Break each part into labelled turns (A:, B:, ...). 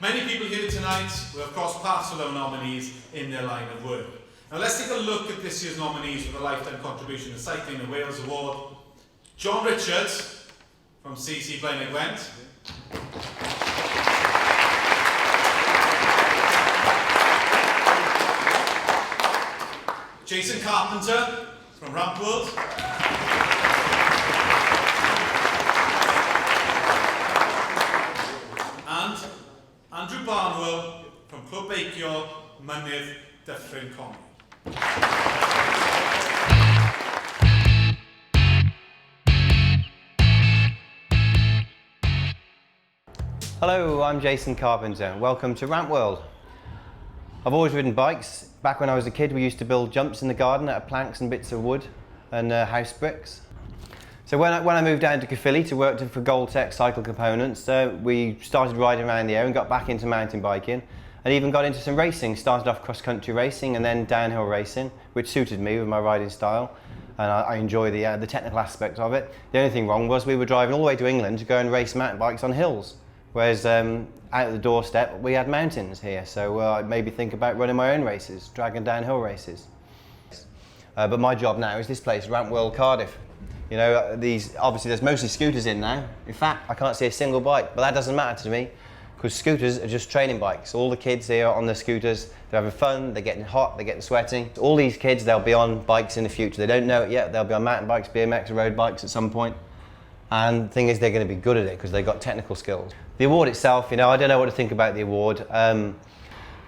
A: Many people here tonight will have crossed paths with our nominees in their line of work. Now let's take a look at this year's nominees for the Lifetime Contribution to Cycling in Wales Award. John Richards from CC Blaenau Gwent. Jason Carpenter from Ramp World. And Andrew Barnwell from Clwb Beicio Mynydd Dyffryn Conwy.
B: Hello, I'm Jason Carpenter. Welcome to Ramp World. I've always ridden bikes. Back when I was a kid, we used to build jumps in the garden out of planks and bits of wood and house bricks. So when I moved down to Caerphilly to work for Goldtech Cycle Components, we started riding around the area and got back into mountain biking and even got into some racing. Started off cross-country racing and then downhill racing, which suited me with my riding style, and I enjoy the technical aspect of it. The only thing wrong was we were driving all the way to England to go and race mountain bikes on hills, whereas out of the doorstep we had mountains here, so it made me think about running my own races, dragging downhill races. But my job now is this place, Ramp World Cardiff. You know, obviously there's mostly scooters in now. In fact, I can't see a single bike, but that doesn't matter to me, because scooters are just training bikes. All the kids here are on their scooters, they're having fun, they're getting hot, they're getting sweaty. All these kids, they'll be on bikes in the future. They don't know it yet, they'll be on mountain bikes, BMX, road bikes at some point. And the thing is, they're going to be good at it because they've got technical skills. The award itself, you know, I don't know what to think about the award.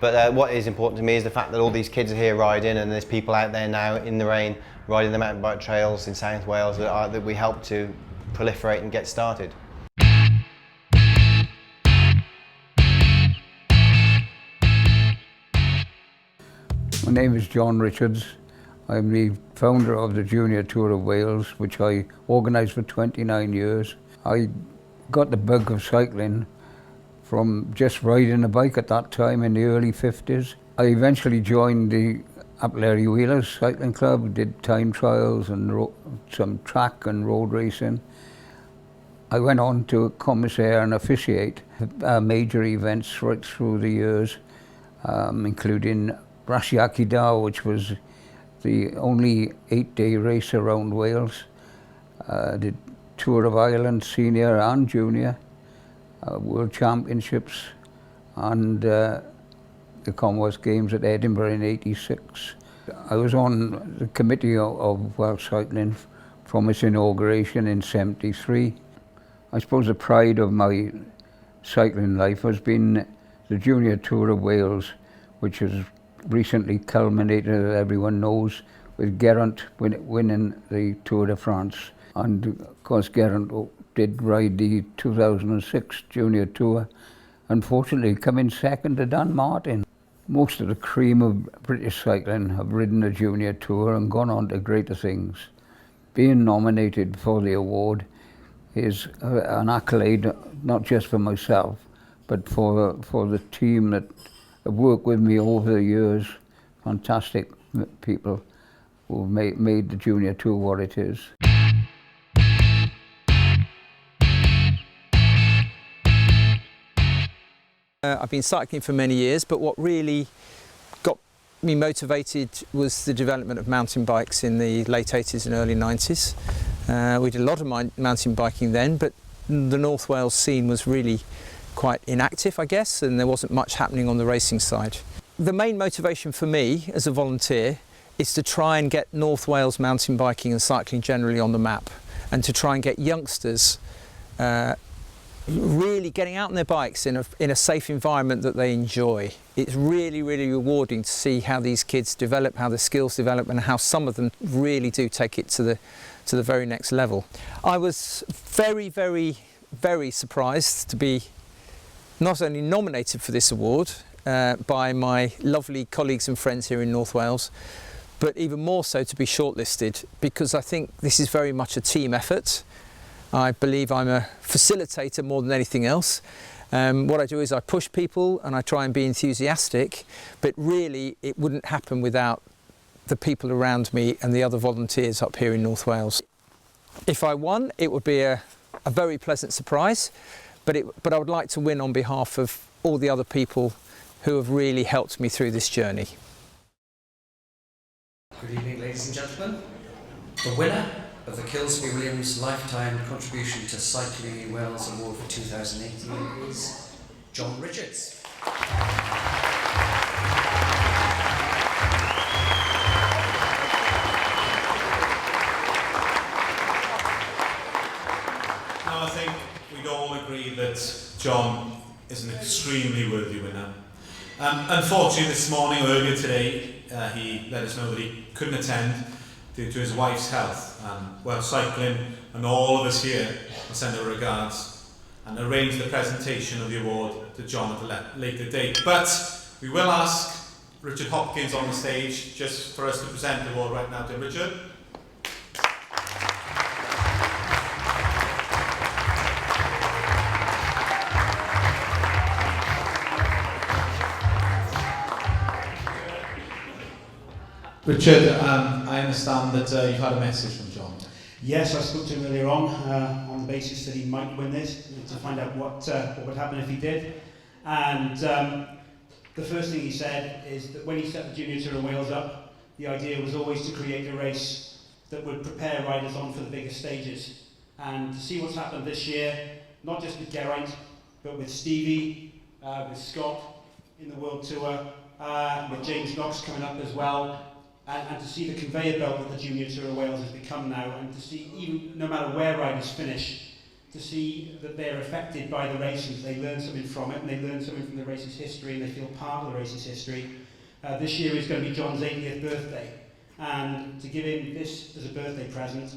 B: But what is important to me is the fact that all these kids are here riding, and there's people out there now in the rain riding the mountain bike trails in South Wales that we help to proliferate and get started.
C: My name is John Richards. I'm the founder of the Junior Tour of Wales, which I organised for 29 years. I got the bug of cycling from just riding a bike at that time in the early 50s. I eventually joined the Appleby Wheelers Cycling Club, did time trials and some track and road racing. I went on to commissaire and officiate major events right through the years, including Brasiaki Daw, which was the only 8-day race around Wales. Did Tour of Ireland Senior and Junior, World Championships, and the Commonwealth Games at Edinburgh in '86. I was on the committee of Welsh Cycling from its inauguration in '73. I suppose the pride of my cycling life has been the Junior Tour of Wales, which has recently culminated, as everyone knows, with Geraint winning the Tour de France. And of course Geraint did ride the 2006 Junior Tour, unfortunately coming second to Dan Martin. Most of the cream of British cycling have ridden the Junior Tour and gone on to greater things. Being nominated for the award is an accolade not just for myself, but for the team that have worked with me over the years. Fantastic people who made the Junior Tour what it is.
D: I've been cycling for many years, but what really got me motivated was the development of mountain bikes in the late 80s and early 90s. We did a lot of mountain biking then, but the North Wales scene was really quite inactive, I guess, and there wasn't much happening on the racing side. The main motivation for me as a volunteer is to try and get North Wales mountain biking and cycling generally on the map, and to try and get youngsters really getting out on their bikes in a safe environment that they enjoy. It's really, really rewarding to see how these kids develop, how their skills develop, and how some of them really do take it to the very next level. I was very, very, very surprised to be not only nominated for this award by my lovely colleagues and friends here in North Wales, but even more so to be shortlisted, because I think this is very much a team effort. I believe I'm a facilitator more than anything else. What I do is I push people and I try and be enthusiastic, but really it wouldn't happen without the people around me and the other volunteers up here in North Wales. If I won, it would be a very pleasant surprise, but I would like to win on behalf of all the other people who have really helped me through this journey.
E: Good evening, ladies and gentlemen. The winner of the Kelsby Williams Lifetime Contribution to Cycling in Wales Award for 2018 is John Richards.
A: Now I think we'd all agree that John is an extremely worthy winner. Unfortunately this morning, or earlier today, he let us know that he couldn't attend due to his wife's health. Well, Cycling and all of us here will send our regards and arrange the presentation of the award to John at a later date. But we will ask Richard Hopkins on the stage just for us to present the award right now to Richard. Richard, I understand that you've had a message from John.
F: Yes, I spoke to him earlier on the basis that he might win this, to find out what would happen if he did. And the first thing he said is that when he set the Junior Tour of Wales up, the idea was always to create a race that would prepare riders on for the bigger stages. And to see what's happened this year, not just with Geraint, but with Stevie, with Scott in the World Tour, with James Knox coming up as well, and to see the conveyor belt that the Junior Tour of Wales has become now, and to see, even no matter where riders finish, to see that they're affected by the races, they learn something from it, and they learn something from the race's history, and they feel part of the race's history. This year is going to be John's 80th birthday, and to give him this as a birthday present,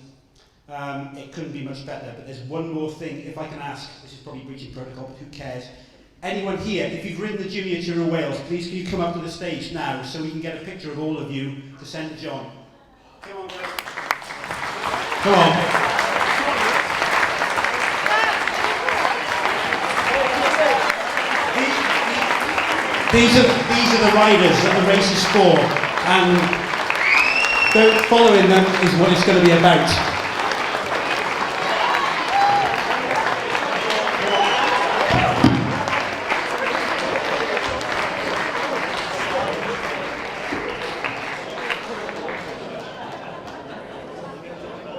F: it couldn't be much better. But there's one more thing, if I can ask, this is probably breaching protocol, but who cares? Anyone here, if you've ridden the Junior Tour of Wales, please can you come up to the stage now so we can get a picture of all of you to send to John. Come on, guys.
A: Come on.
F: These are the riders that the race is for, and following them is what it's going to be about.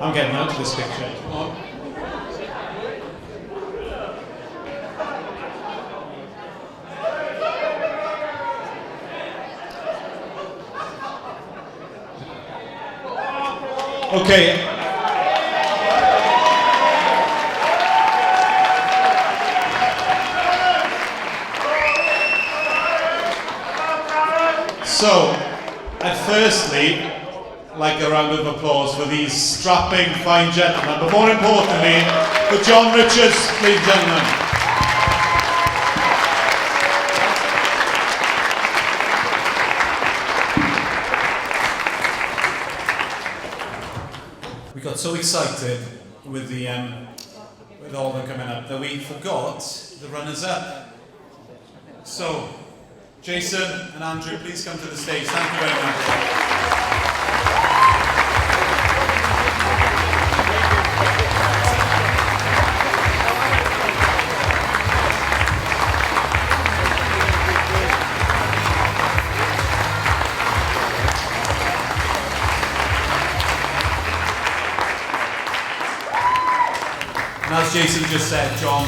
A: I'm getting out of this picture. Come on. Okay. So, firstly, like a round of applause for these strapping fine gentlemen, but more importantly, for John Richards, ladies and gentlemen. We got so excited with the with all of them coming up that we forgot the runners-up. So, Jason and Andrew, please come to the stage. Thank you very much. And as Jason just said, John